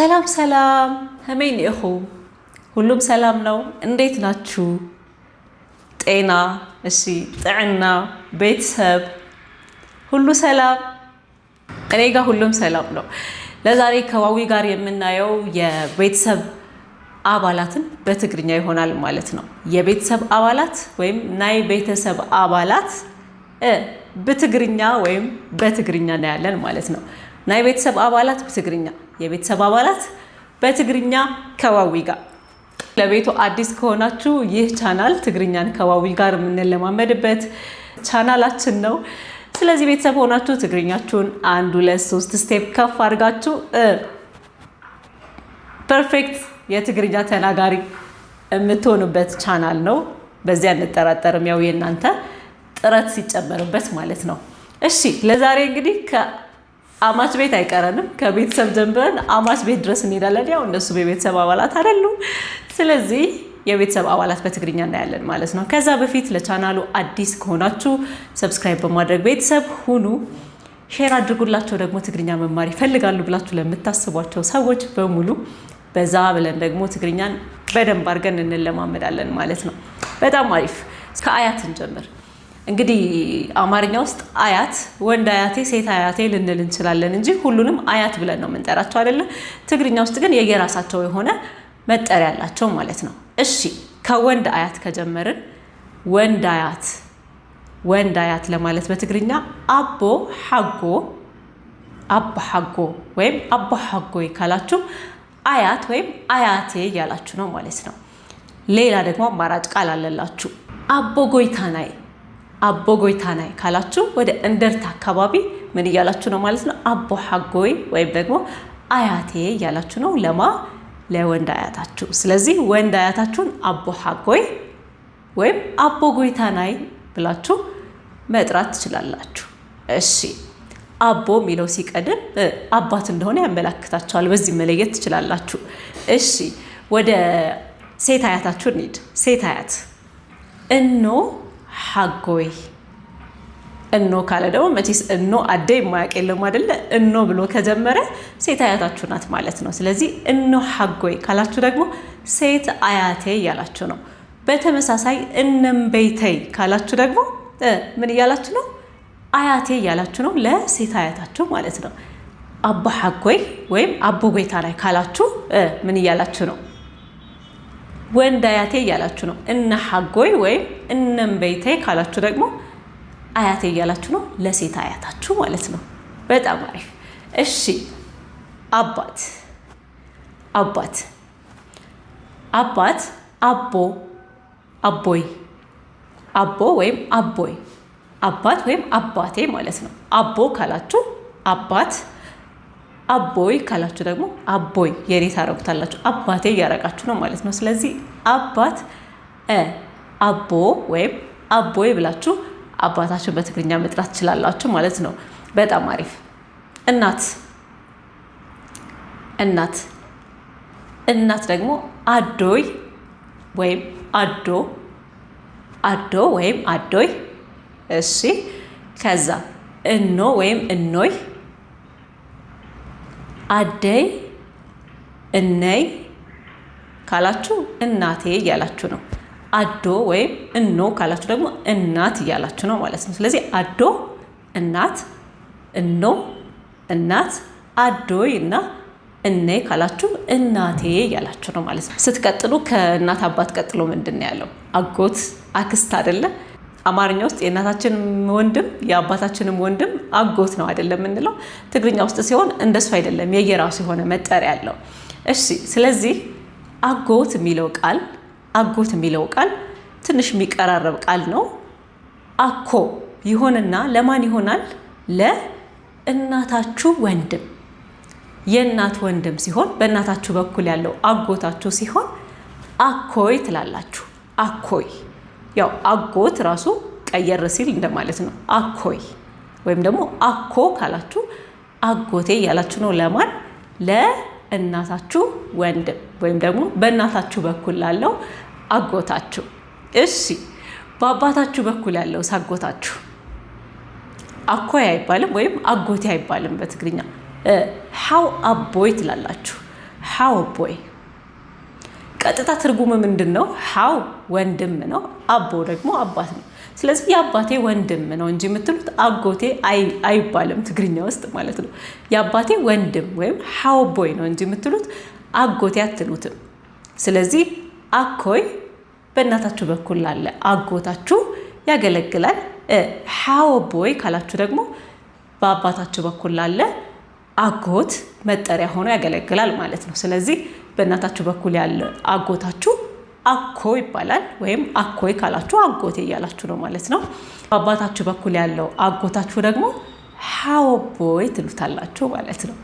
ሰላም ሰላም ህሜን እኹ ሁሉም ሰላም ነው። እንዴት ናችሁ? ጤና እሺ፣ ጥዕና፣ ቤተሰብ ሁሉ ሰላም? እኔ ጋር ሁሉም ሰላም ነው። ለዛሬ ከዋዊ ጋር የምናየው የቤተሰብ አባላትን በትግርኛ ይሆናል ማለት ነው። የቤተሰብ አባላት ወይም ናይ ቤተሰብ አባላት በትግርኛ ወይም በትግርኛ እናያለን ማለት ነው። ናይ ቤተሰብ አባላት በትግርኛ፣ የቤተሰብ አባላት በትግርኛ ከዋዊ ጋር። ለቤቱ አዲስ ከሆናችሁ ይህ ቻናል ትግርኛን ከዋዊ ጋር የምንለማመድበት ቻናላችን ነው። ስለዚህ ቤተሰብ ሆናችሁ ትግርኛችሁን 1 2 3 ስቴፕ ከፍ አድርጋችሁ ፐርፌክት የትግርኛ ተናጋሪ የምትሆኑበት ቻናል ነው። በዚያ እንጠራጠርም፣ ያው የእናንተ ጥረት ሲጨመርበት ማለት ነው። እሺ ለዛሬ እንግዲህ አማች ቤት አይቀረንም። ከቤተሰብ ጀምረን አማች ቤት ድረስ እንሄዳለን። ያው እነሱ የቤተሰብ አባላት አይደሉ። ስለዚህ የቤተሰብ አባላት በትግርኛ እናያለን ማለት ነው። ከዛ በፊት ለቻናሉ አዲስ ከሆናችሁ ሰብስክራይብ በማድረግ ቤተሰብ ሁኑ። ሼር አድርጉላቸው። ደግሞ ትግርኛ መማር ይፈልጋሉ ብላችሁ ለምታስቧቸው ሰዎች በሙሉ በዛ ብለን ደግሞ ትግርኛን በደንብ አድርገን እንለማመዳለን ማለት ነው። በጣም አሪፍ። እስከ አያት እንጀምር። እንግዲህ አማርኛ ውስጥ አያት ወንድ አያቴ ሴት አያቴ ልንል እንችላለን እንጂ ሁሉንም አያት ብለን ነው የምንጠራቸው አይደለ? ትግርኛ ውስጥ ግን የየራሳቸው የሆነ መጠሪያ ያላቸው ማለት ነው። እሺ ከወንድ አያት ከጀመርን ወንድ አያት ለማለት በትግርኛ አቦ ሐጎ፣ አቦ ሐጎ ወይም አቦ ሐጎይ ካላችሁ አያት ወይም አያቴ እያላችሁ ነው ማለት ነው። ሌላ ደግሞ አማራጭ ቃል አለላችሁ። አቦ ጎይታናይ ካላችሁ ወደ እንደርታ አካባቢ ምን እያላችሁ ነው ማለት ነው? አቦ ሐጎይ ወይም ደግሞ አያቴ እያላችሁ ነው ለወንድ አያታችሁ። ስለዚህ ወንድ አያታችሁን አቦ ሐጎይ ወይም አቦ ጎይታናይ ብላችሁ መጥራት ትችላላችሁ። እሺ አቦ የሚለው ሲቀድም አባት እንደሆነ ያመላክታችኋል። በዚህ መለየት ትችላላችሁ። እሺ ወደ ሴት አያታችሁ እንሂድ። ሴት አያት እኖ ሐጎይ። እኖ ካለ ደግሞ መቼስ እኖ አደ የማያውቅ የለም አይደለ? እኖ ብሎ ከጀመረ ሴት አያታችሁ ናት ማለት ነው። ስለዚህ እኖ ሐጎይ ካላችሁ ደግሞ ሴት አያቴ እያላችሁ ነው። በተመሳሳይ እነምቤተይ ካላችሁ ደግሞ ምን እያላችሁ ነው? አያቴ እያላችሁ ነው ለሴት አያታችሁ ማለት ነው። አቦ ሐጎይ ወይም አቦ ጎይታናይ ካላችሁ ምን እያላችሁ ነው? ወንድ አያቴ እያላችሁ ነው። እነ ሐጎይ ወይም እነምቤተይ ካላችሁ ደግሞ አያቴ እያላችሁ ነው ለሴት አያታችሁ ማለት ነው። በጣም አሪፍ። እሺ አባት አቦ አቦይ፣ አቦ ወይም አቦይ፣ አባት ወይም አባቴ ማለት ነው። አቦ ካላችሁ አባት፣ አቦይ ካላችሁ ደግሞ አቦይ የኔ ታረጉታላችሁ። አባቴ እያረጋችሁ ነው ማለት ነው። ስለዚህ አባት አቦ ወይም አቦይ ብላችሁ አባታችሁን በትግርኛ መጥራት ትችላላችሁ ማለት ነው። በጣም አሪፍ። እናት ደግሞ አዶይ ወይም አዶ ወይም አዶይ። እሺ ከዛ እኖ ወይም እኖይ፣ አደይ፣ እነይ ካላችሁ እናቴ እያላችሁ ነው። አዶ ወይም እኖ ካላችሁ ደግሞ እናት እያላችሁ ነው ማለት ነው። ስለዚህ አዶ እናት፣ እኖ እናት፣ አዶይ እና እነይ ካላችሁ እናቴ እያላችሁ ነው ማለት ነው። ስትቀጥሉ ከእናት አባት ቀጥሎ ምንድን ነው ያለው? አጎት፣ አክስት አይደለ? አማርኛ ውስጥ የእናታችንም ወንድም የአባታችንም ወንድም አጎት ነው አይደለም የምንለው። ትግርኛ ውስጥ ሲሆን እንደሱ አይደለም፣ የየራሱ የሆነ መጠሪያ ያለው። እሺ ስለዚህ አጎት የሚለው ቃል ትንሽ የሚቀራረብ ቃል ነው። አኮ ይሆንና ለማን ይሆናል? ለእናታችሁ ወንድም፣ የእናት ወንድም ሲሆን በእናታችሁ በኩል ያለው አጎታችሁ ሲሆን አኮይ ትላላችሁ። አኮይ ያው አጎት ራሱ ቀየር ሲል እንደማለት ነው። አኮይ ወይም ደግሞ አኮ ካላችሁ አጎቴ እያላችሁ ነው። ለማን? ለእናታችሁ ወንድም ወይም ደግሞ በእናታችሁ በኩል ላለው አጎታችሁ። እሺ በአባታችሁ በኩል ያለው አጎታችሁ አኮይ አይባልም ወይም አጎቴ አይባልም በትግርኛ። ሐው አቦይ ትላላችሁ። ሓወቦይ። ቀጥታ ትርጉሙ ምንድነው? ሓው ወንድም ነው፣ አቦ ደግሞ አባት ነው። ስለዚህ የአባቴ ወንድም ነው እንጂ የምትሉት አጎቴ አይባልም ትግርኛ ውስጥ ማለት ነው። የአባቴ ወንድም ወይም ሓወቦይ ነው እንጂ የምትሉት አጎቴ አትሉትም። ስለዚህ አኮይ በእናታችሁ በኩል ላለ አጎታችሁ ያገለግላል። ሓወቦይ ካላችሁ ደግሞ በአባታችሁ በኩል ላለ አጎት መጠሪያ ሆኖ ያገለግላል ማለት ነው። ስለዚህ በእናታችሁ በኩል ያለ አጎታችሁ አኮ ይባላል። ወይም አኮይ ካላችሁ አጎቴ እያላችሁ ነው ማለት ነው። በአባታችሁ በኩል ያለው አጎታችሁ ደግሞ ሓወቦይ ትሉታላችሁ ማለት ነው።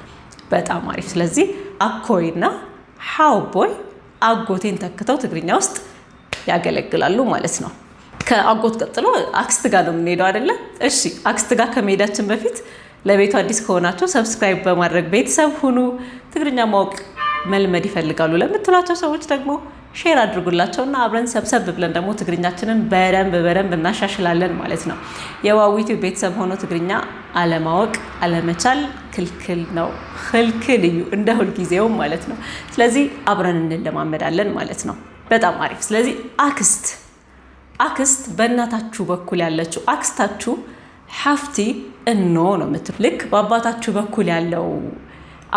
በጣም አሪፍ። ስለዚህ አኮይና ሓወቦይ አጎቴን ተክተው ትግርኛ ውስጥ ያገለግላሉ ማለት ነው። ከአጎት ቀጥሎ አክስት ጋር ነው የምንሄደው አይደለ? እሺ፣ አክስት ጋር ከመሄዳችን በፊት ለቤቱ አዲስ ከሆናችሁ ሰብስክራይብ በማድረግ ቤተሰብ ሁኑ። ትግርኛ ማወቅ መልመድ ይፈልጋሉ ለምትሏቸው ሰዎች ደግሞ ሼር አድርጉላቸውና አብረን ሰብሰብ ብለን ደግሞ ትግርኛችንን በደንብ እናሻሽላለን ማለት ነው። የዋዊቱ ቤተሰብ ሆኖ ትግርኛ አለማወቅ አለመቻል ክልክል ነው። ክልክል እዩ እንደ ሁልጊዜው ማለት ነው። ስለዚህ አብረን እንለማመዳለን ማለት ነው። በጣም አሪፍ። ስለዚህ አክስት በእናታችሁ በኩል ያለችው አክስታችሁ ሓፍቲ እኖ ነው የምትሉት። ልክ በአባታችሁ በኩል ያለው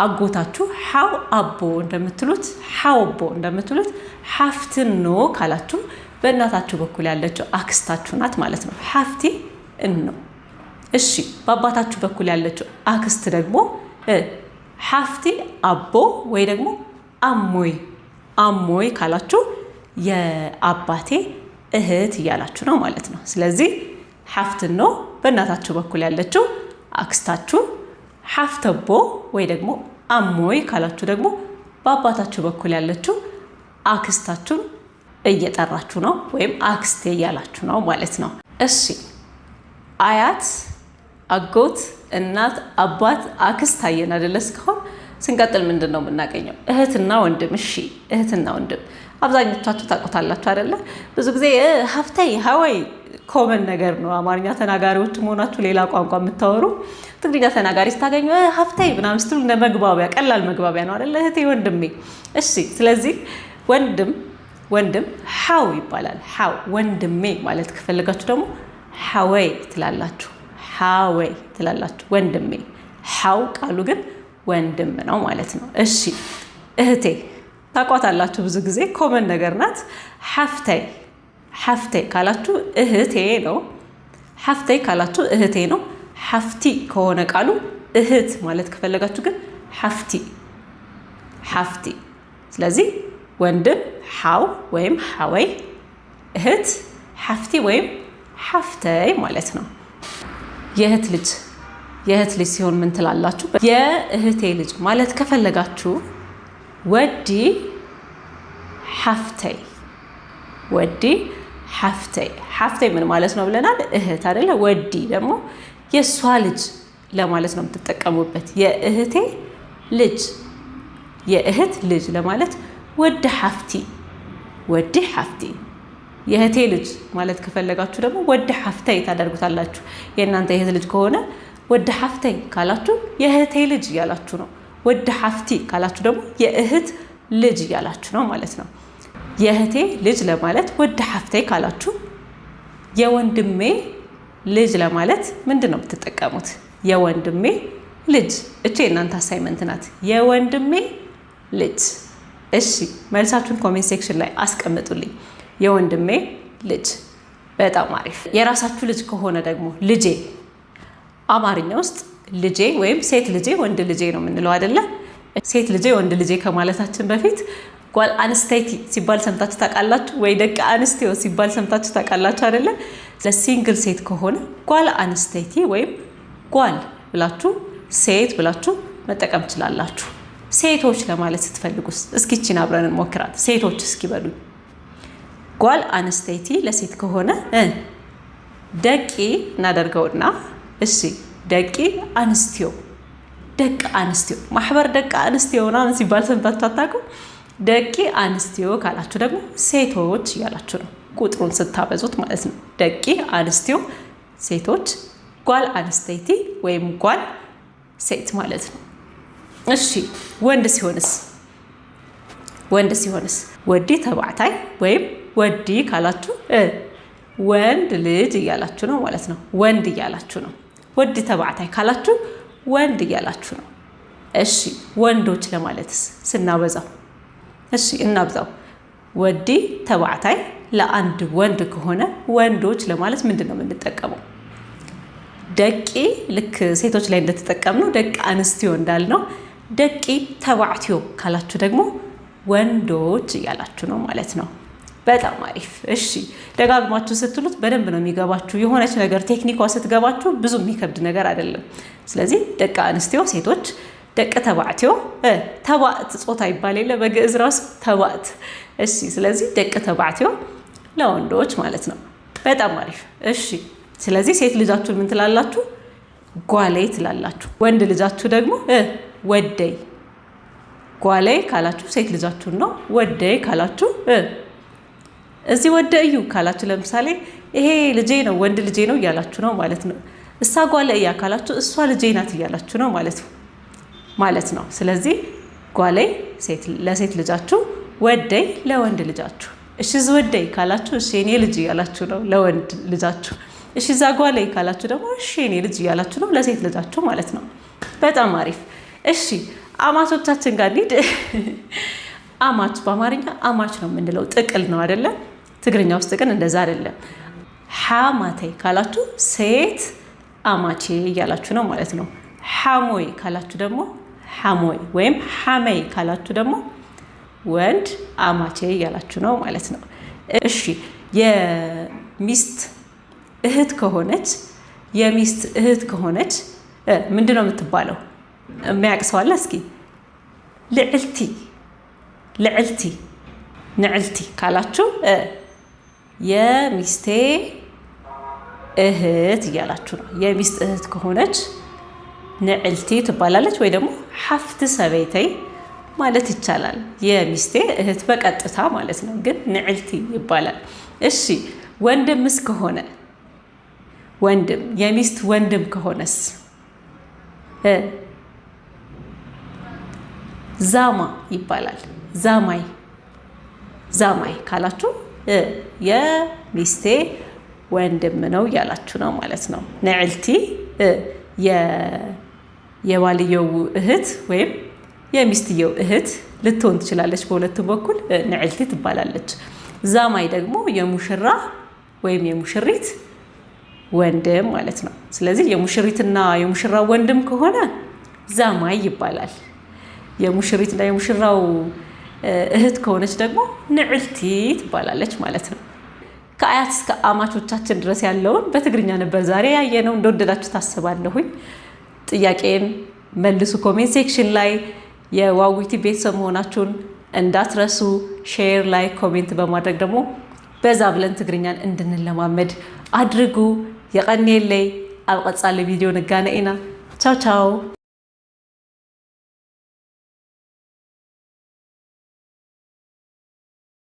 አጎታችሁ ሓው አቦ እንደምትሉት ሓወቦ እንደምትሉት ሓፍትኖ ካላችሁ በእናታችሁ በኩል ያለችው አክስታችሁ ናት ማለት ነው። ሓፍቲ እኖ። እሺ፣ በአባታችሁ በኩል ያለችው አክስት ደግሞ ሓፍቲ አቦ ወይ ደግሞ አሞይ ካላችሁ የአባቴ እህት እያላችሁ ነው ማለት ነው። ስለዚህ ሓፍትኖ በእናታችሁ በኩል ያለችው አክስታችሁ፣ ሓፍተቦ ወይ ደግሞ አሞይ ካላችሁ ደግሞ በአባታችሁ በኩል ያለችው አክስታችሁን እየጠራችሁ ነው ወይም አክስቴ እያላችሁ ነው ማለት ነው። እሺ፣ አያት፣ አጎት፣ እናት፣ አባት፣ አክስት አየን አይደለ? እስካሁን ስንቀጥል ምንድን ነው የምናገኘው? እህትና ወንድም። እሺ፣ እህትና ወንድም አብዛኞቻችሁ ታውቁታላችሁ አይደለ? ብዙ ጊዜ ሀፍታይ ሀወይ ኮመን ነገር ነው። አማርኛ ተናጋሪዎች መሆናችሁ ሌላ ቋንቋ የምታወሩ ትግርኛ ተናጋሪ ስታገኙ ሀፍታይ ምናምን ስትሉ እንደ መግባቢያ ቀላል መግባቢያ ነው አይደለ? እህቴ ወንድሜ። እሺ፣ ስለዚህ ወንድም ሓው ይባላል። ሓው ወንድሜ ማለት ከፈለጋችሁ ደግሞ ሓወይ ትላላችሁ። ሓወይ ትላላችሁ ወንድሜ። ሓው ቃሉ ግን ወንድም ነው ማለት ነው። እሺ፣ እህቴ ታቋታላችሁ። ብዙ ጊዜ ኮመን ነገር ናት። ሓፍተይ ካላችሁ እህቴ ነው። ሓፍተይ ካላችሁ እህቴ ነው። ሓፍቲ ከሆነ ቃሉ እህት ማለት ከፈለጋችሁ ግን ሓፍቲ። ስለዚህ ወንድም ሓው ወይም ሓወይ፣ እህት ሓፍቲ ወይም ሓፍተይ ማለት ነው። የእህት ልጅ ሲሆን ምን ትላላችሁ? የእህቴ ልጅ ማለት ከፈለጋችሁ ወዲ ሓፍተይ። ሓፍተይ ምን ማለት ነው ብለናል? እህት አይደለ? ወዲ ደግሞ የእሷ ልጅ ለማለት ነው የምትጠቀሙበት። የእህቴ ልጅ፣ የእህት ልጅ ለማለት ወዲ ሓፍቲ። የእህቴ ልጅ ማለት ከፈለጋችሁ ደግሞ ወዲ ሓፍተይ ታደርጉታላችሁ። የእናንተ የእህት ልጅ ከሆነ ወዲ ሓፍተይ ካላችሁ የእህቴ ልጅ እያላችሁ ነው። ወዲ ሓፍቲ ካላችሁ ደግሞ የእህት ልጅ እያላችሁ ነው ማለት ነው። የእህቴ ልጅ ለማለት ወዲ ሓፍተይ ካላችሁ፣ የወንድሜ ልጅ ለማለት ምንድን ነው የምትጠቀሙት? የወንድሜ ልጅ። እቺ የእናንተ አሳይመንት ናት። የወንድሜ ልጅ። እሺ፣ መልሳችሁን ኮሜንት ሴክሽን ላይ አስቀምጡልኝ። የወንድሜ ልጅ። በጣም አሪፍ። የራሳችሁ ልጅ ከሆነ ደግሞ ልጄ። አማርኛ ውስጥ ልጄ ወይም ሴት ልጄ ወንድ ልጄ ነው የምንለው አይደለ? ሴት ልጄ ወንድ ልጄ ከማለታችን በፊት ጓል አንስቴቲ ሲባል ሰምታችሁ ታውቃላችሁ ወይ? ደቂ አንስቴዮ ሲባል ሰምታችሁ ታውቃላችሁ አይደለ? ለሲንግል ሴት ከሆነ ጓል አንስቴቲ ወይም ጓል ብላችሁ ሴት ብላችሁ መጠቀም ትችላላችሁ። ሴቶች ለማለት ስትፈልጉስ እስኪ እቺን አብረን እንሞክራት። ሴቶች እስኪ በሉ። ጓል አንስቴቲ ለሴት ከሆነ ደቂ እናደርገውና እሺ ደቂ አንስቲዮ ማህበር ደቂ አንስቲዮ ምናምን ሲባል ሰምታችሁ አታውቁም? ደቂ አንስቲዮ ካላችሁ ደግሞ ሴቶች እያላችሁ ነው፣ ቁጥሩን ስታበዙት ማለት ነው። ደቂ አንስቲዮ ሴቶች፣ ጓል አንስቴቲ ወይም ጓል ሴት ማለት ነው። እሺ ወንድ ሲሆንስ ወንድ ሲሆንስ ወዲ ተባዕታይ ወይም ወዲ ካላችሁ ወንድ ልጅ እያላችሁ ነው ማለት ነው። ወንድ እያላችሁ ነው። ወዲ ተባዕታይ ካላችሁ ወንድ እያላችሁ ነው። እሺ ወንዶች ለማለትስ ስናበዛው፣ እሺ እናብዛው። ወዲ ተባዕታይ ለአንድ ወንድ ከሆነ ወንዶች ለማለት ምንድን ነው የምንጠቀመው? ደቂ ልክ ሴቶች ላይ እንደተጠቀምነው ደቂ አንስትዮ እንዳልነው ደቂ ተባዕትዮ ካላችሁ ደግሞ ወንዶች እያላችሁ ነው ማለት ነው። በጣም አሪፍ። እሺ ደጋግማችሁ ስትሉት በደንብ ነው የሚገባችሁ። የሆነች ነገር ቴክኒኳ ስትገባችሁ ብዙ የሚከብድ ነገር አይደለም። ስለዚህ ደቂ አንስትዮ ሴቶች፣ ደቂ ተባዕትዮ ተባዕት ጾታ ይባል የለ በግዕዝ ራሱ ተባዕት። እሺ ስለዚህ ደቂ ተባዕትዮ ለወንዶች ማለት ነው። በጣም አሪፍ። እሺ ስለዚህ ሴት ልጃችሁን ምን ትላላችሁ? ጓሌ ትላላችሁ። ወንድ ልጃችሁ ደግሞ ወደይ። ጓሌ ካላችሁ ሴት ልጃችሁን ነው። ወደይ ካላችሁ እዚህ ወደዩ ካላችሁ ለምሳሌ ይሄ ልጄ ነው ወንድ ልጄ ነው እያላችሁ ነው ማለት ነው። እሳ ጓለ እያ ካላችሁ እሷ ልጄ ናት እያላችሁ ነው ማለት ነው። ስለዚህ ጓሌ ለሴት ልጃችሁ፣ ወደይ ለወንድ ልጃችሁ። እሺ ዝወደይ ካላችሁ እሺ እኔ ልጅ እያላችሁ ነው ለወንድ ልጃችሁ። እሺ ዛጓሌ ካላችሁ ደግሞ እሺ እኔ ልጅ እያላችሁ ነው ለሴት ልጃችሁ ማለት ነው። በጣም አሪፍ። እሺ አማቾቻችን ጋር እንሂድ። አማች በአማርኛ አማች ነው የምንለው፣ ጥቅል ነው አይደለ? ትግርኛ ውስጥ ግን እንደዛ አይደለም። ሓማቴ ካላችሁ ሴት አማቼ እያላችሁ ነው ማለት ነው። ሓሞይ ካላችሁ ደግሞ ሓሞይ ወይም ሓመይ ካላችሁ ደግሞ ወንድ አማቼ እያላችሁ ነው ማለት ነው። እሺ የሚስት እህት ከሆነች ምንድን ነው የምትባለው? የሚያውቅ ሰው አለ? እስኪ ልዕልቲ ንዕልቲ ካላችሁ የሚስቴ እህት እያላችሁ ነው። የሚስት እህት ከሆነች ንዕልቲ ትባላለች፣ ወይ ደግሞ ሓፍቲ ሰበይተይ ማለት ይቻላል። የሚስቴ እህት በቀጥታ ማለት ነው፣ ግን ንዕልቲ ይባላል። እሺ ወንድምስ ከሆነ ወንድም፣ የሚስት ወንድም ከሆነስ ዛማ ይባላል። ዛማይ ካላችሁ የሚስቴ ወንድም ነው እያላችሁ ነው ማለት ነው። ንዕልቲ የባልየው እህት ወይም የሚስትየው እህት ልትሆን ትችላለች። በሁለቱም በኩል ንዕልቲ ትባላለች። ዛማይ ደግሞ የሙሽራ ወይም የሙሽሪት ወንድም ማለት ነው። ስለዚህ የሙሽሪትና የሙሽራ ወንድም ከሆነ ዛማይ ይባላል። የሙሽሪትና የሙሽራው እህት ከሆነች ደግሞ ንዕልቲ ትባላለች ማለት ነው። ከአያት እስከ አማቾቻችን ድረስ ያለውን በትግርኛ ነበር ዛሬ ያየነው። እንደወደዳችሁ ታስባለሁኝ። ጥያቄን መልሱ ኮሜንት ሴክሽን ላይ። የዋዊቲ ቤተሰብ መሆናችሁን እንዳትረሱ። ሼር ላይ ኮሜንት በማድረግ ደግሞ በዛ ብለን ትግርኛን እንድንለማመድ አድርጉ። የቀኔለይ ኣብ ቀጻሊ ቪዲዮ ንጋነ ኢና። ቻው ቻው።